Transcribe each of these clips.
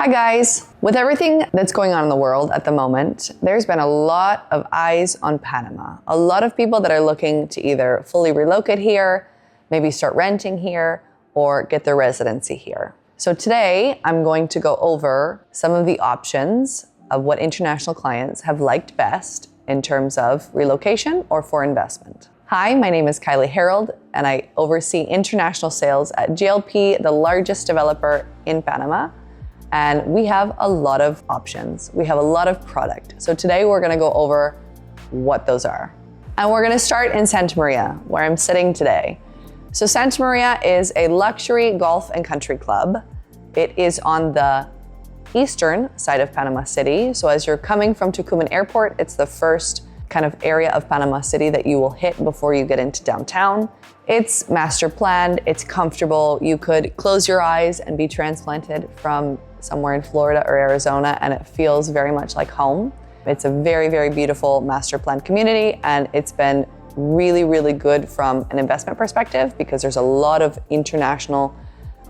Hi guys! With everything that's going on in the world at the moment, there's been a lot of eyes on Panama. A lot of people that are looking to either fully relocate here, maybe start renting here, or get their residency here. So today, I'm going to go over some of the options of what international clients have liked best in terms of relocation or for investment. Hi, my name is Kiley Herold, and I oversee international sales at GLP, the largest developer in Panama. And we have a lot of options. We have a lot of product. So today we're gonna go over what those are. And we're gonna start in Santa Maria, where I'm sitting today. So Santa Maria is a luxury golf and country club. It is on the eastern side of Panama City. So as you're coming from Tucumán Airport, it's the first kind of area of Panama City that you will hit before you get into downtown. It's master planned, it's comfortable. You could close your eyes and be transplanted from somewhere in Florida or Arizona, and it feels very much like home. It's a very, very beautiful master planned community, and it's been really, really good from an investment perspective because there's a lot of international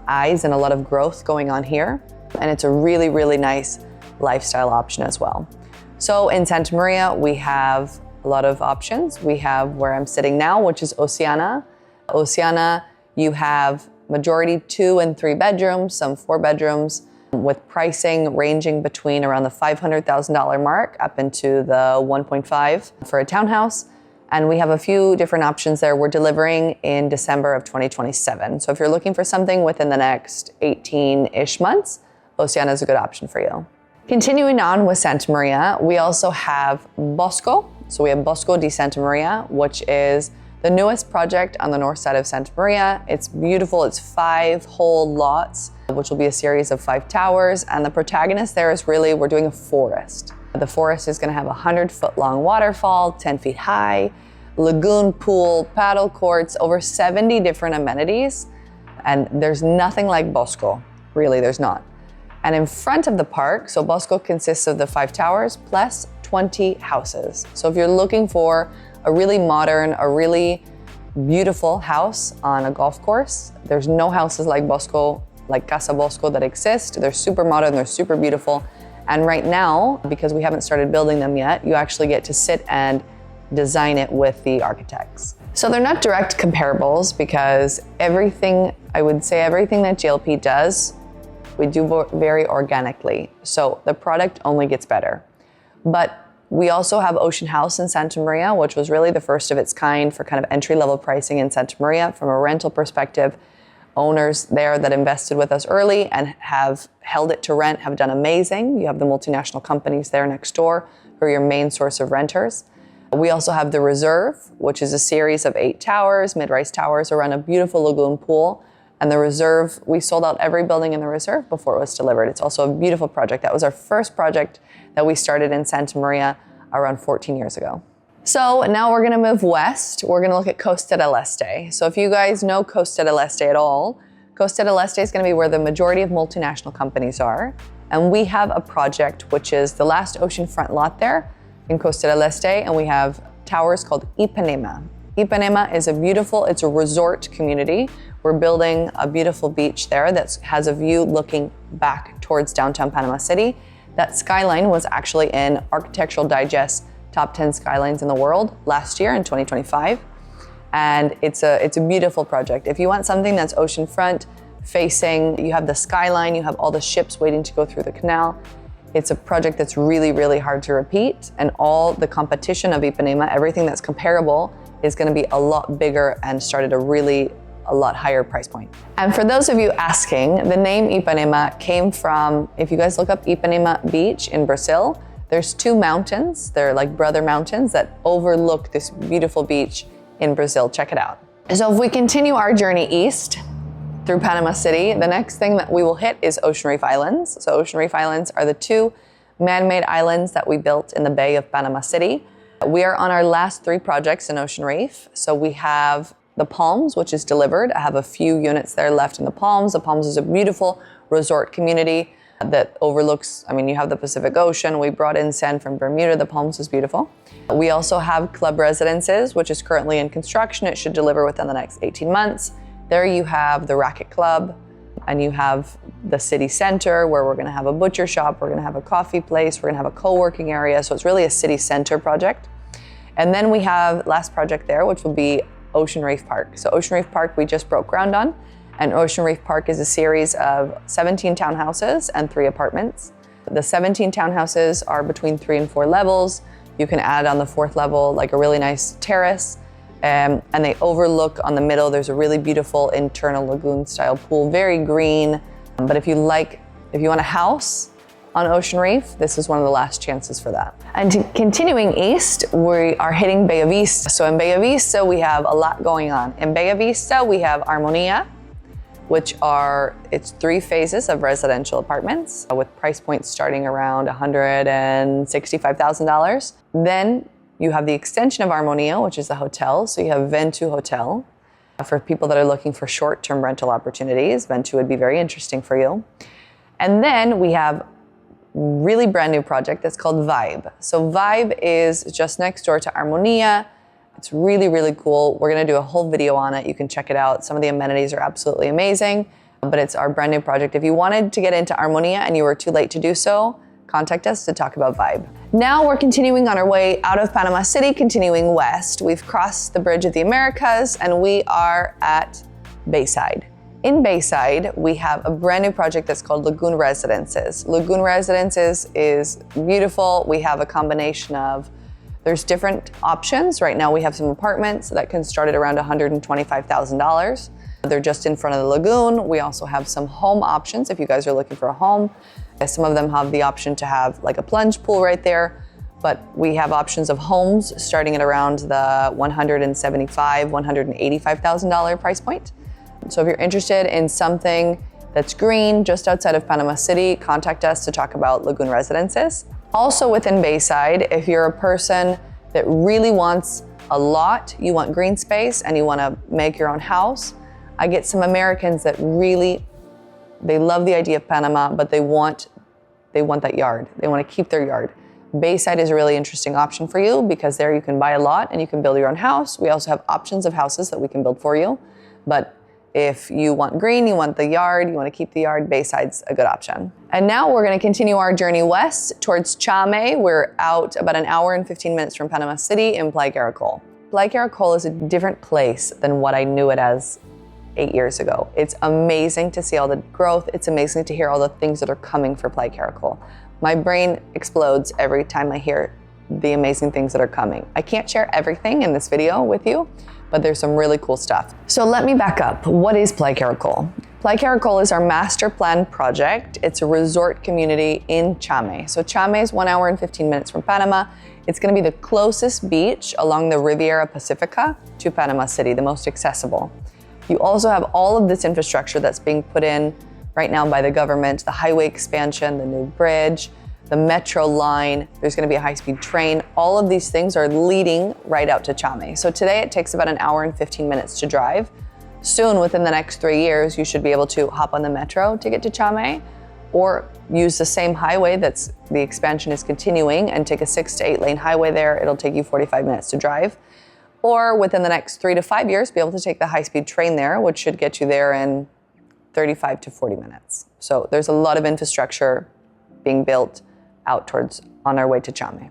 eyes and a lot of growth going on here. And it's a really, really nice lifestyle option as well. So in Santa Maria, we have a lot of options. We have where I'm sitting now, which is Oceana. Oceana, you have majority 2 and 3 bedrooms, some 4 bedrooms, with pricing ranging between around the $500,000 mark up into the 1.5 for a townhouse. And we have a few different options there. We're delivering in December of 2027. So if you're looking for something within the next 18-ish months, Oceana is a good option for you. Continuing on with Santa Maria, we also have Bosco. So we have Bosco de Santa Maria, which is the newest project on the north side of Santa Maria. It's beautiful. It's 5 whole lots, which will be a series of 5 towers. And the protagonist there is really, we're doing a forest. The forest is gonna have a 100-foot long waterfall, 10 feet high, lagoon, pool, paddle courts, over 70 different amenities. And there's nothing like Bosco, really, there's not. And in front of the park, so Bosco consists of the 5 towers plus 20 houses. So if you're looking for a really modern, a really beautiful house on a golf course, there's no houses like Bosco, like Casa Bosco that exist. They're super modern, they're super beautiful. And right now, because we haven't started building them yet, you actually get to sit and design it with the architects. So they're not direct comparables because everything, I would say everything that GLP does, we do very organically. So the product only gets better. But we also have Ocean House in Santa Maria, which was really the first of its kind for kind of entry-level pricing in Santa Maria from a rental perspective. Owners there that invested with us early and have held it to rent have done amazing. You have the multinational companies there next door who are your main source of renters. We also have the Reserve, which is a series of 8 towers, mid-rise towers around a beautiful lagoon pool. And the Reserve, we sold out every building in the Reserve before it was delivered. It's also a beautiful project. That was our first project that we started in Santa Maria around 14 years ago. So now we're gonna move west. We're gonna look at Costa del Este. So if you guys know Costa del Este at all, Costa del Este is gonna be where the majority of multinational companies are. And we have a project which is the last oceanfront lot there in Costa del Este, and we have towers called Ipanema. Ipanema is it's a resort community. We're building a beautiful beach there that has a view looking back towards downtown Panama City. That skyline was actually in Architectural Digest Top 10 Skylines in the world last year in 2025. And it's a beautiful project. If you want something that's oceanfront facing, you have the skyline, you have all the ships waiting to go through the canal. It's a project that's really, really hard to repeat. And all the competition of Ipanema, everything that's comparable, is gonna be a lot bigger and start at a lot higher price point. And for those of you asking, the name Ipanema came from, if you guys look up Ipanema Beach in Brazil, there's 2 mountains, they're like brother mountains that overlook this beautiful beach in Brazil. Check it out. So if we continue our journey east through Panama City, the next thing that we will hit is Ocean Reef Islands. So Ocean Reef Islands are the 2 man-made islands that we built in the Bay of Panama City. We are on our last 3 projects in Ocean Reef. So we have the Palms, which is delivered. I have a few units there left in the Palms. The Palms is a beautiful resort community that overlooks, you have the Pacific Ocean. We brought in sand from Bermuda. The Palms is beautiful. We also have Club Residences, which is currently in construction. It should deliver within the next 18 months. There you have the Racket Club, And you have the city center where we're gonna have a butcher shop, we're gonna have a coffee place, we're gonna have a co-working area. So it's really a city center project. And then we have last project there, which will be Ocean Reef Park. So Ocean Reef Park, we just broke ground on. And Ocean Reef Park is a series of 17 townhouses and 3 apartments. The 17 townhouses are between 3 and 4 levels. You can add on the 4th level like a really nice terrace. And they overlook on the middle. There's a really beautiful internal lagoon style pool, very green. But if you want a house on Ocean Reef, this is one of the last chances for that. And continuing east, we are hitting Bay of Vista. So in Bay of Vista, we have a lot going on. In Bay of Vista, we have Armonia, it's 3 phases of residential apartments with price points starting around $165,000. Then you have the extension of Armonia, which is a hotel. So you have Ventu Hotel. For people that are looking for short-term rental opportunities, Ventu would be very interesting for you. And then we have a really brand new project that's called VIBE. So VIBE is just next door to Armonia. It's really, really cool. We're gonna do a whole video on it. You can check it out. Some of the amenities are absolutely amazing, but it's our brand new project. If you wanted to get into Armonia and you were too late to do so, contact us to talk about VIBE. Now we're continuing on our way out of Panama City, continuing west. We've crossed the Bridge of the Americas and we are at Bayside. In Bayside, we have a brand new project that's called Lagoon Residences. Lagoon Residences is beautiful. We have a combination of, there's different options. Right now we have some apartments that can start at around $125,000. They're just in front of the lagoon. We also have some home options if you guys are looking for a home. Some of them have the option to have like a plunge pool right there, but we have options of homes starting at around the $175,000, $185,000 price point. So if you're interested in something that's green just outside of Panama City, contact us to talk about Lagoon Residences. Also within Bayside, if you're a person that really wants a lot, you want green space and you want to make your own house, I get some Americans that really, they love the idea of Panama, but they want that yard. They want to keep their yard. Bayside is a really interesting option for you because there you can buy a lot and you can build your own house. We also have options of houses that we can build for you. But if you want green, you want the yard, you want to keep the yard, Bayside's a good option. And now we're going to continue our journey west towards Chame. We're out about an hour and 15 minutes from Panama City in Playa Caracol. Playa Caracol is a different place than what I knew it as 8 years ago. It's amazing to see all the growth. It's amazing to hear all the things that are coming for Playa Caracol. My brain explodes every time I hear the amazing things that are coming. I can't share everything in this video with you, but there's some really cool stuff. So let me back up. What is Playa Caracol? Playa Caracol is our master plan project. It's a resort community in Chame. So Chame is 1 hour and 15 minutes from Panama. It's gonna be the closest beach along the Riviera Pacifica to Panama City, the most accessible. You also have all of this infrastructure that's being put in right now by the government, the highway expansion, the new bridge, the metro line, there's gonna be a high-speed train. All of these things are leading right out to Chame. So today it takes about an hour and 15 minutes to drive. Soon, within the next 3 years, you should be able to hop on the metro to get to Chame or use the same highway the expansion is continuing and take a 6 to 8 lane highway there. It'll take you 45 minutes to drive. Or within the next 3 to 5 years, be able to take the high-speed train there, which should get you there in 35 to 40 minutes. So there's a lot of infrastructure being built out on our way to Chame.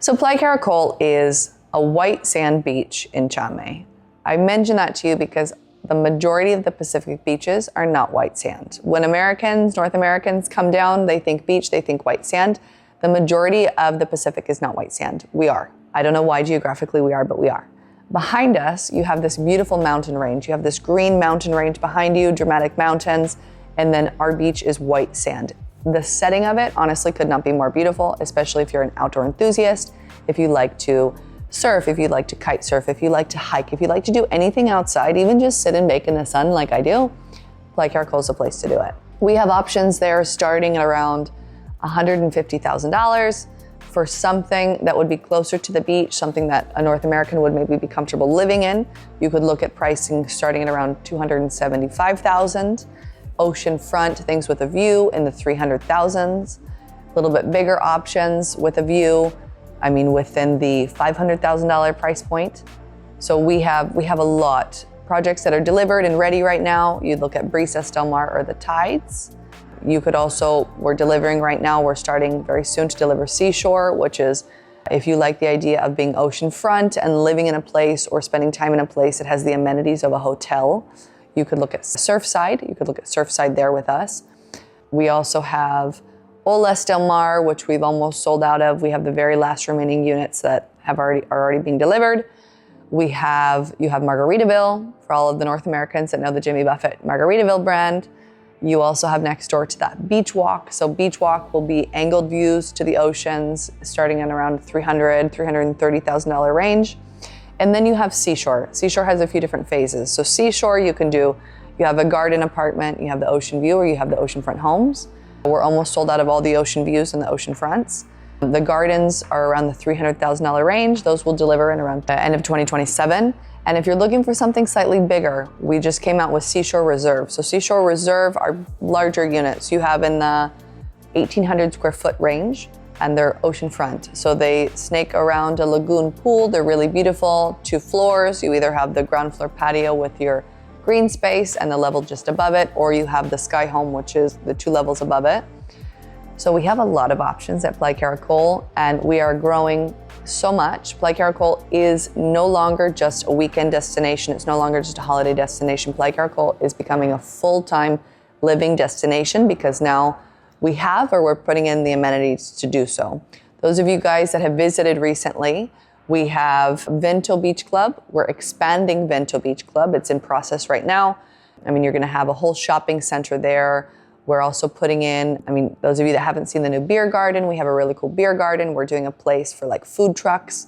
So Playa Caracol is a white sand beach in Chame. I mention that to you because the majority of the Pacific beaches are not white sand. When North Americans come down, they think beach, they think white sand. The majority of the Pacific is not white sand. We are. I don't know why geographically we are, but we are. Behind us, you have this beautiful mountain range. You have this green mountain range behind you, dramatic mountains, and then our beach is white sand. The setting of it honestly could not be more beautiful, especially if you're an outdoor enthusiast, if you like to surf, if you like to kite surf, if you like to hike, if you like to do anything outside, even just sit and bake in the sun like I do, Playa Caracol is the place to do it. We have options there starting at around $150,000 for something that would be closer to the beach, something that a North American would maybe be comfortable living in. You could look at pricing starting at around $275,000. Oceanfront, things with a view in the 300,000s. A little bit bigger options with a view, within the $500,000 price point. So we have a lot projects that are delivered and ready right now, you'd look at Brisas Del Mar or the Tides. You could also, we're delivering right now, we're starting very soon to deliver Seashore, which is if you like the idea of being oceanfront and living in a place or spending time in a place that has the amenities of a hotel, you could look at Surfside. You could look at Surfside there with us. We also have Olas Del Mar, which we've almost sold out of. We have the very last remaining units that are already being delivered. You have Margaritaville for all of the North Americans that know the Jimmy Buffett Margaritaville brand. You also have next door to that Beachwalk. So Beachwalk will be angled views to the oceans starting at around $330,000 range. And then you have Seashore. Seashore has a few different phases. So Seashore, you have a garden apartment, you have the ocean view, or you have the oceanfront homes. We're almost sold out of all the ocean views and the ocean fronts. The gardens are around the $300,000 range. Those will deliver in around the end of 2027. And if you're looking for something slightly bigger, we just came out with Seashore Reserve. So Seashore Reserve are larger units. You have in the 1,800 square foot range, and they're oceanfront. So they snake around a lagoon pool. They're really beautiful. 2 floors. You either have the ground floor patio with your green space and the level just above it, or you have the sky home, which is the 2 levels above it. So we have a lot of options at Playa Caracol, and we are growing so much. Playa Caracol is no longer just a weekend destination. It's no longer just a holiday destination. Playa Caracol is becoming a full-time living destination because now we're putting in the amenities to do so. Those of you guys that have visited recently, we have Ventu Beach Club. We're expanding Ventu Beach Club. It's in process right now. You're gonna have a whole shopping center there. We're also putting in, those of you that haven't seen the new beer garden, we have a really cool beer garden. We're doing a place for like food trucks,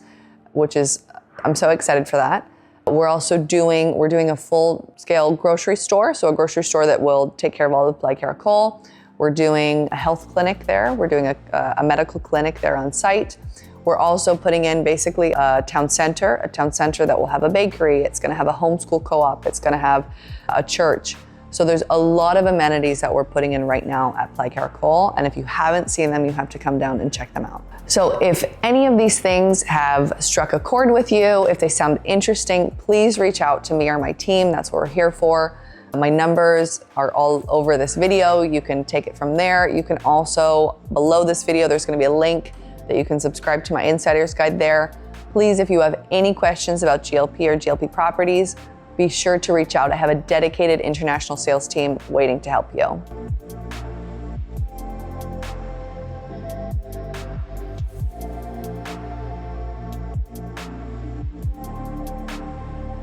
I'm so excited for that. We're doing a full-scale grocery store, so a grocery store that will take care of all of Playa Caracol. We're doing a health clinic there. We're doing a medical clinic there on site. We're also putting in basically a town center that will have a bakery. It's gonna have a homeschool co-op. It's gonna have a church. So there's a lot of amenities that we're putting in right now at Playa Caracol, and if you haven't seen them, you have to come down and check them out. So if any of these things have struck a chord with you, if they sound interesting, please reach out to me or my team. That's what we're here for. My numbers are all over this video. You can take it from there. You can also, below this video, there's gonna be a link that you can subscribe to my Insider's Guide there. Please, if you have any questions about GLP or GLP properties, be sure to reach out. I have a dedicated international sales team waiting to help you.